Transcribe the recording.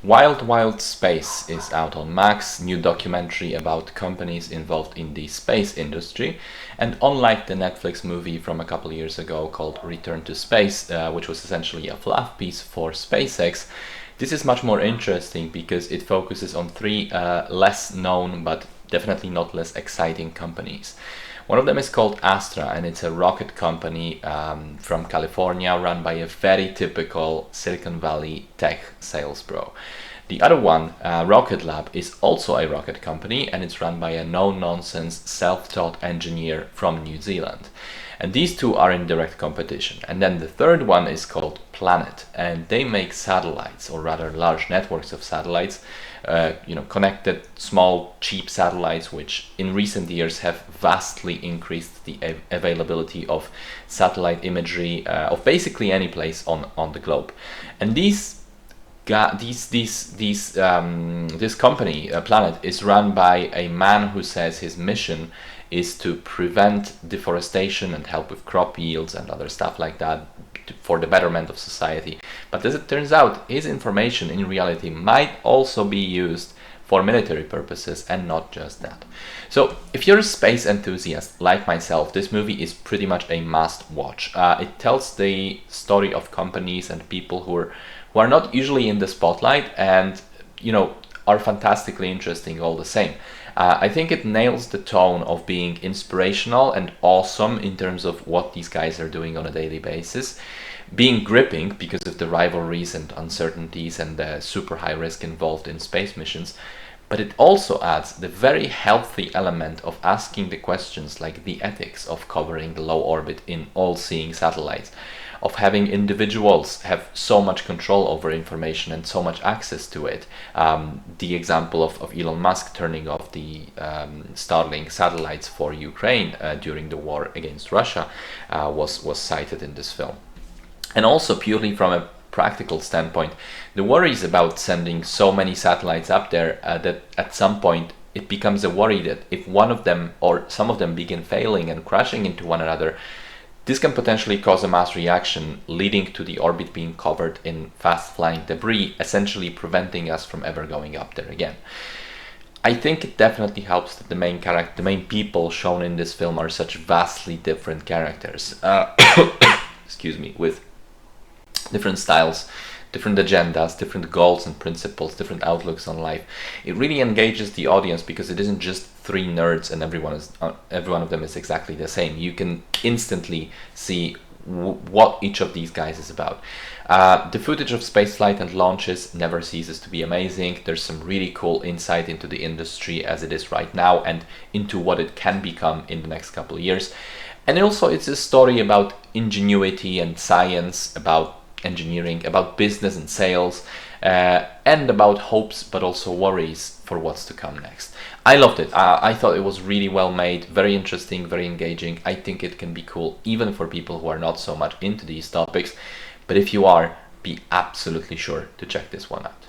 Wild Wild Space is out on Max, new documentary about companies involved in the space industry. And unlike the Netflix movie from a couple of years ago called Return to Space, which was essentially a fluff piece for SpaceX, this is much more interesting because it focuses on three less known but definitely not less exciting companies. One of them is called Astra, and it's a rocket company from California run by a very typical Silicon Valley tech sales bro. The other one, Rocket Lab, is also a rocket company, and it's run by a no-nonsense, self-taught engineer from New Zealand. And these two are in direct competition. And then the third one is called Planet, and they make satellites, or rather large networks of satellites, connected, small, cheap satellites, which in recent years have vastly increased the availability of satellite imagery of basically any place on the globe. And this company, Planet, is run by a man who says his mission is to prevent deforestation and help with crop yields and other stuff like that for the betterment of society. But as it turns out, his information in reality might also be used for military purposes and not just that. So if you're a space enthusiast like myself, this movie is pretty much a must watch. It tells the story of companies and people who are not usually in the spotlight and are fantastically interesting all the same. I think it nails the tone of being inspirational and awesome in terms of what these guys are doing on a daily basis, being gripping because of the rivalries and uncertainties and the super high risk involved in space missions. But it also adds the very healthy element of asking the questions like the ethics of covering the low orbit in all-seeing satellites, of having individuals have so much control over information and so much access to it. The example of Elon Musk turning off the Starlink satellites for Ukraine during the war against Russia was cited in this film. And also purely from a practical standpoint, the worries about sending so many satellites up there that at some point it becomes a worry that if one of them or some of them begin failing and crashing into one another, this can potentially cause a mass reaction leading to the orbit being covered in fast-flying debris, essentially preventing us from ever going up there again. I think it definitely helps that the main people shown in this film are such vastly different characters. Excuse me, with different styles, different agendas, different goals and principles, different outlooks on life. It really engages the audience because it isn't just three nerds and every one of them is exactly the same. You can instantly see what each of these guys is about. The footage of spaceflight and launches never ceases to be amazing. There's some really cool insight into the industry as it is right now and into what it can become in the next couple of years. And also it's a story about ingenuity and science, about engineering, about business and sales, and about hopes but also worries for what's to come next. I loved it. I thought it was really well made, very interesting, very engaging. I think it can be cool even for people who are not so much into these topics, but if you are, be absolutely sure to check this one out.